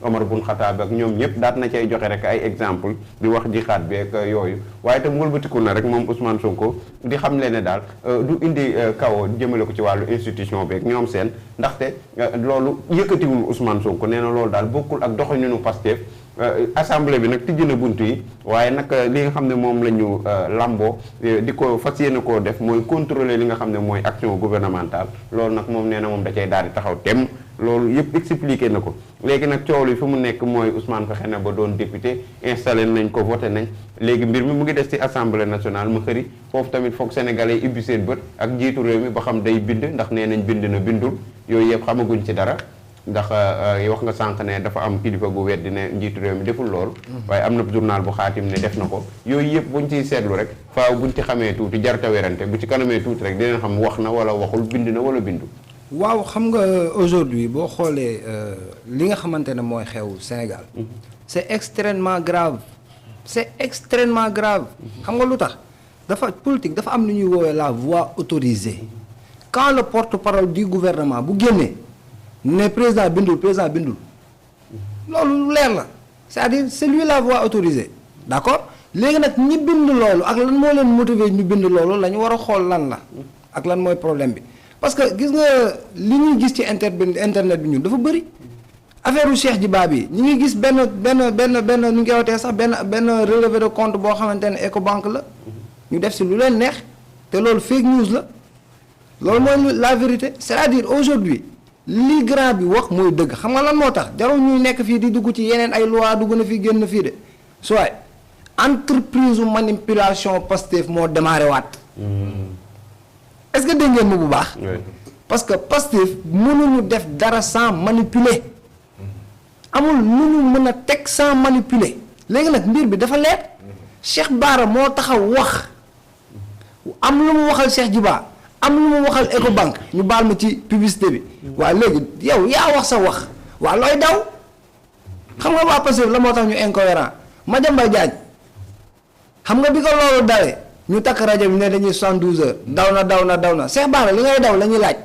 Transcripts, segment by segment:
Omar bun Xataab ak ñoom ñëpp daat na cay joxe rek ay exemple di wax jixaat bi ak yooyu waaye itam wëlbatiku na rek moom Ousmane Sonko di xam le ne daal du indi kaw jëmale ko ci wàllu institution beeg ñoom seen ndaxte loolu yëkkatiwul Ousmane Sonko nee na loolu daal bokkul ak doxalinu Pastef assemblée bi nag tijji na bunt yi waaye nag li nga xam ne moom la ñu lamboo di ko fas yéene koo def mooy contrôler li nga xam ne mooy action gouvernementale loolu nag moom nee na moom da cay daal di taxaw tem loolu yëpp expliqué na ko léegi nag coow li fi mu nekk mooy Ousmane fexe na ba doon député installé nañ ko voté nañ léegi mbir mi mu ngi des ci assemblée nationale mu xëri foofu tamit foog sénégalais ibbi seen bët ak njiitu réew mi ba xam day bind ndax nee nañ bind na bindul yooyu yëpp xamaguñ ci dara ndax wax nga sànq ne dafa am kilifa gu weddi ne njiitu réew mi deful loolu waaye am na journal bu xaatim ne def na ko yooyu yëpp buñ ciy seetlu rek faaw buñ ci xamee tuuti jarta werante bu ci kanamee tuuti rek dinañ xam wax na wala waxul bind na wala bindu waaw xam nga aujourd'hui boo xoolee li nga xamante ne mooy xew Sénégal c'est extrêmement grave c'est extrêmement grave xam nga lu tax dafa politique dafa am lu ñuy woowee la voix autorisée quand le porte-parole du gouvernement bu génnee ne président bindul loolu leer la c'est-à-dire c'est lui la voix autorisée d'accord léegi nag ñi bind loolu ak lan moo leen motiver ñu bind loolu la ñu war a xool lan la ak lan mooy problème bi parce que gis nga li ñuy gis ci internet bi ñun dafa bëri affaire u Cheikh Diba bi ñu ngi gis benn nu ngi koy waxee sax benn relevé de compte boo xamante ne Ecobank la ñu def si lu leen neex te loolu fake news la loolu mooy la vérité c'est-à-dire aujourd'hui li grand bi wax mooy dëgg xam nga lan moo tax jarul ñuy nekk fii di dugg ci yeneen ay loi dugg na fii génn fii de soit entreprise u manipulation Pastef moo démarré waat est-ce que dégg ngeen ma bu baax parce que Pastef mënuñu def dara sans manipuler amul nu ñu mën a teg sans manipuler léegi nag mbir bi dafa leer Cheikh Bara moo taxaw wax am lu mu waxal Cheikh Diba am lu mu waxal Ecobank ñu baal ma ci publicité bi waaye léegi yow yaa wax sa wax waa looy daw xam nga waa Pastef la moo tax ñu incohérent Madiambal Diagne xam nga bi ko loolu dawee ñu takk rajo bi ne dañuy 72 heures daw na Cheikh Bara li ngay daw la ñuy laaj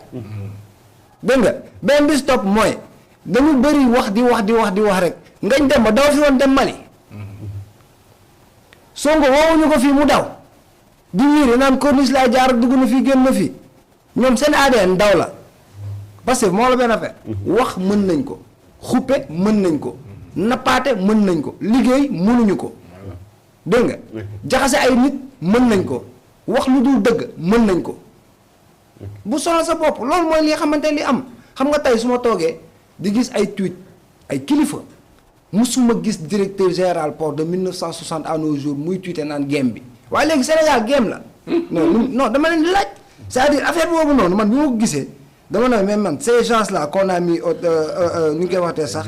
dégg nga benn bis topp mooy dañu bëri wax di wax rek ngañ dem ba daw fi woon dem Mali Sonko woowuñu ko fii mu daw di wiiri naan corniche lay jaar dugg na fii génn na fii ñoom seen ADN daw la parce que moo la benn affaire wax mën nañ ko xuppe mën nañ ko nappaate mën nañ ko liggéey mënuñu ko dégg nga jaxase ay nit mën nañ ko wax lu dul dëgg mën nañ ko bu sonal sa bopp loolu mooy li nga xamante li am xam nga tey su ma toogee di gis ay tweet ay kilifa musuma gis directeur général port de 1960 à nos jours muy tweeté naan game bi waaye léegi Sénégal game la non dama leen di laaj c'est-à-dire affaire boobu noonu man bi ma ko gisee dama ne mais man ces gens là qu'on a mis ñu ngi koy waxtee sax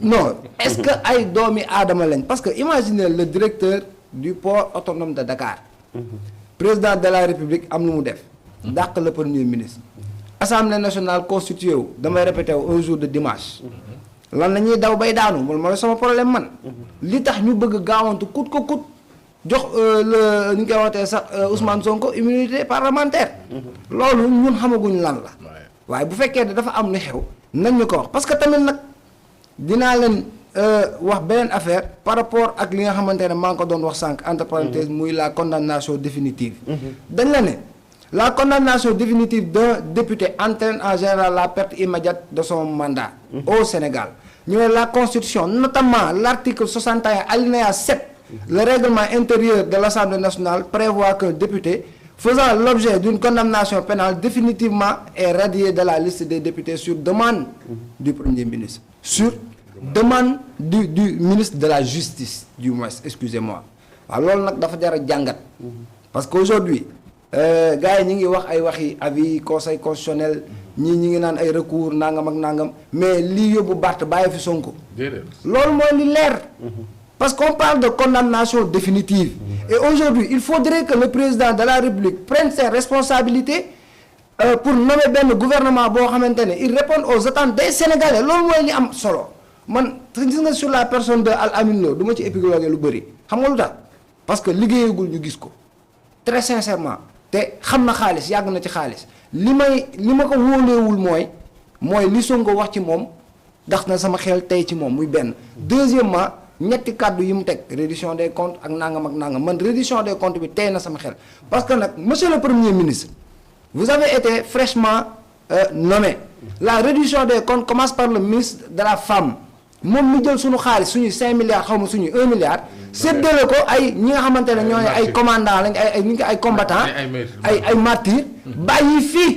non est-ce que ay doomi aadama lañ parce que imaginez le directeur du port autonome de Dakar président de la République am lu mu def dàq le premier ministre Assemblée nationale constituée wu damay répété wu un jour de dimanche lan la ñuy daw bay daanu loolu mooy sama problème man li tax ñu bëgg gaawantu kut ko kut jox le ñu koy waxtee sax Ousmane Sonko immunité parlementaire loolu ñun xamaguñ lan la waaye bu fekkee ne dafa am lu xew nañ ñu ko wax parce que tamit nag dinaa leen wax beneen affaire par rapport ak li nga xamante ne maa ngi ko doon wax sànq entre parenthèses muy la condamnation définitive dañ la ne la condamnation définitive d'un député entraîne en général la perte immédiate de son mandat au Sénégal ñu ne la constitution notamment l'article 61 alinéa 7 le règlement intérieur de l'Assemblée nationale prévoit qu'un député faisant l'objet d'une condamnation pénale définitivement est radié de la liste des députés sur demande du Premier ministre sur demande du ministre de la Justice du moins excusez-moi waaw loolu nag dafa jar a jàngat parce qu'aujourd'hui gars yi ñi ngi wax ay waxi avis conseil constitutionnel ñi ngi naan ay recours nangam ak nangam mais lii yóbbu Barth bàyyi fi Sonko loolu mooy li leer parce qu'on parle de condamnation définitive et aujourd'hui il faudrait que le président de la République prenne ses responsabilités pour nommer benn gouvernement boo xamante ne il répond aux attentes des Sénégalais loolu mooy li am solo man gis nga sur la personne de Al Amine Lo du ma ci épiloguer lu bëri xam nga lu tax parce que liggéeyagul ñu gis ko très sincèrement te xam na xaalis yàgg na ci xaalis li ma ko wóoleewul mooy li Sonko wax ci moom ndax na sama xel tey ci moom muy benn. Deuxièmement ñetti kàddu yi mu teg reddition des comptes ak nangam man reddition des comptes bi tey na sama xel parce que nag monsieur le premier ministre vous avez été fraîchement nommé. La reddition des comptes commence par le ministre de la femme moom mi jël suñu xaalis suñu 5 milliards xaw ma suñu 1 milliard. séddale ko ay ñi nga xamante ne ñooy ay commandant lañ ay combattant ay martyrs bàyyi fii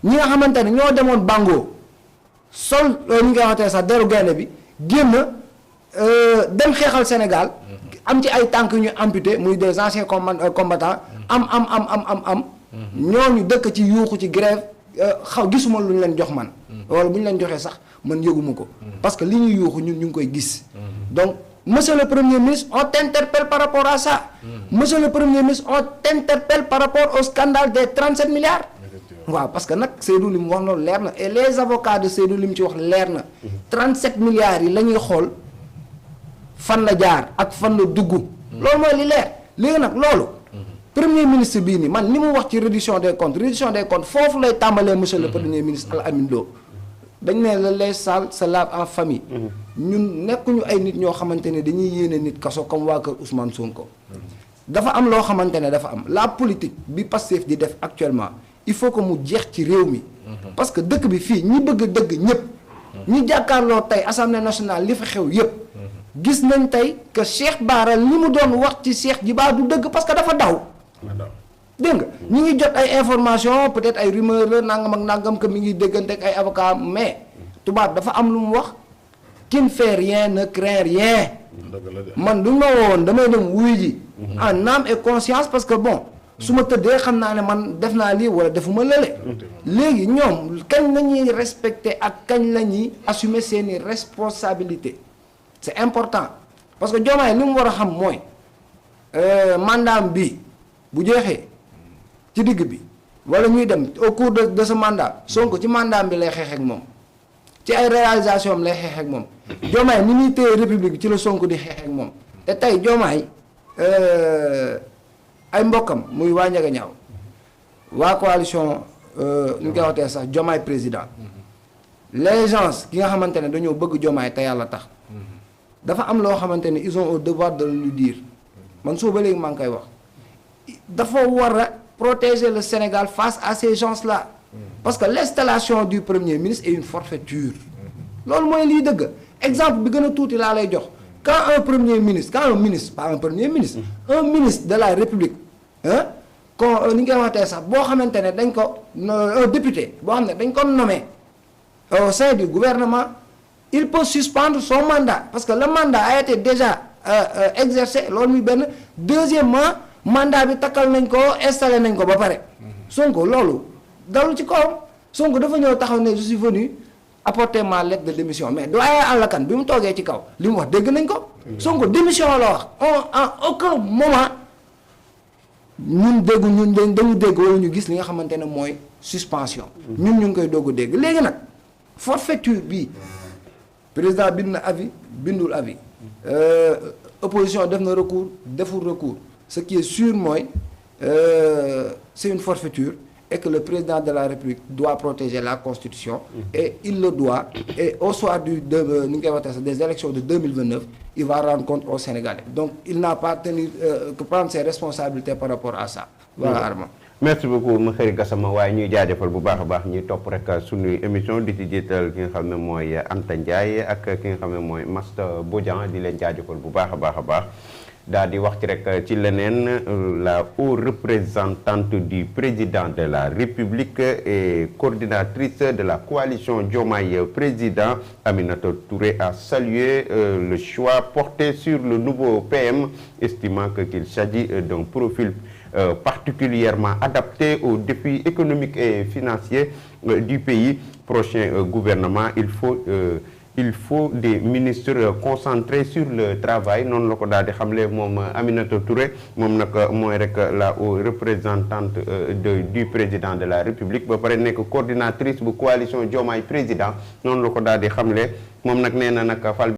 ñi nga xamante ne ñoo demoon Bango sol ñu koy waxatee sax deru gaynde bi génn dem xeexal Sénégal am ci ay tànk ñu amputé muy des anciens combattants am ñooñu dëkk ci yuuxu ci grève gisuma lu ñu leen jox man wala bu ñu leen joxee sax man yëguma ko parce que li ñuy yuuxu ñun ñu ngi koy gis donc monsieur le premier ministre on t'interpelle par rapport à ça monsieur le premier ministre on t'interpelle par rapport au scandale des 37 milliards waaw parce que nag Seydou li mu wax noonu leer na et les avocats de Seydou li mu ci wax leer na 37 milliards yi la ñuy xool fan la jaar ak fan la dugg loolu mooy li leer léegi nag loolu premier ministre bii nii man li mu wax ci reddition des comptes foofu lay tàmbalee monsieur le premier ministre Al Amine Lo dañ ne la les sales se lavent en famille ñun nekkuñu ay nit ñoo xamante ne dañuy yéene nit kaso comme waa kër Ousmane Sonko dafa am loo xamante ne dafa am la politique bi Pastef di def actuellement il faut que mu jeex ci réew mi parce que dëkk bi fii ñi bëgg dëgg ñëpp ñi jàkkaarloo tey assemblée nationale li fa xew yëpp gis nañ tey que Cheikh Bara li mu doon wax ci Cheikh Djiba du dëgg parce que dafa daw dégg nga ñi ngi jot ay information peut-être ay rumeur la nangam ak nangam que mi ngi déggante ak ay avocat mais tubaab dafa am lu mu wax qui ne fait rien ne craint rien man duñ ma woon damay dem wuyu ji en âme et conscience parce que bon su ma tëddee xam naa ne man def naa lii wala defuma lële léegi ñoom kañ la ñuy respecter ak kañ la ñuy assumer seeni responsabilité c'est important parce que Diomaye li mu war a xam mooy mandat bi bu jeexee ci digg bi wala ñuy dem au cours de ce mandat Sonko ci mandat bi lay xeex ak moom ci ay réalisation am lay xeex ak moom Diomaye ni muy téye république bi ci la Sonko di xeex ak moom te tey Diomaye ay mbokkam muy waa Ndiaga Ñaaw waa coalition ñu koy waxtee sax Diomaye président les gens ki nga xamante ne dañoo bëgg Diomaye te yàlla tax dafa am loo xamante ne ils ont au devoir de lui dire man soo ba léegi maa ngi koy wax dafa war a protéger le Sénégal face à ces gens-là parce que l'installation du premier ministre est une forfaiture loolu mooy liy dëgg exemple bi gën a tuuti laa lay jox quand un premier ministre quand un ministre pas un premier ministre un ministre de la République kon ni ñu koy waxtee sax boo xamante ne dañ ko un député boo xam ne dañ ko nommé au sein du gouvernement il peut suspendre son mandat parce que le mandat a été déjà exercé loolu muy benn deuxièmement mandat bi takkal nañ ko installé nañ ko ba pare Sonko loolu dalu ci kawam Sonko dafa ñëw taxaw ne je suis venu apporter ma lettre de démission mais doyen Alla Kane bi mu toogee ci kaw li mu wax dégg nañ ko Sonko démission la wax en aucun moment ñun dañu dégg wala ñu gis li nga xamante ne mooy suspension ñun ñu ngi koy doog a dégg léegi nag forfaiture bii président bind na avis bindul avis opposition def na recours deful recours ce qui est sûr mooy c'est une forfaiture et que le président de la République doit protéger la Constitution et il le doit et au soir des élections de 2029 il va rendre compte aux Sénégalais donc il n'a pas tenu que prendre ses responsabilités par rapport à ça voilà Armand merci beaucoup Makhari Gassama waaye ñuy jaajëfal bu baax a baax ñuy topp rek suñuy émission di ci jiital ki nga xam ne mooy Anta Ndiaye ak ki nga xam ne mooy Master Bodian di leen jaajëfal bu baax a baax daal di wax ci rek ci leneen la haute représentante du président de la République et coordinatrice de la coalition Diomaye Président Aminata Touré a salué le choix porté sur le nouveau PM estimant qu'il s'agit d'un profil particulièrement adapté aux défis économiques et financiers du pays. Prochain gouvernement, il faut des ministres concentrés sur le travail noonu la ko daal di xamle moom Aminata Touré moom nag mooy rek la représentante du président de la République ba pare nekk coordinatrice bu coalition Diomaye Président noonu la ko daal di xamle moom nag nee na nag fal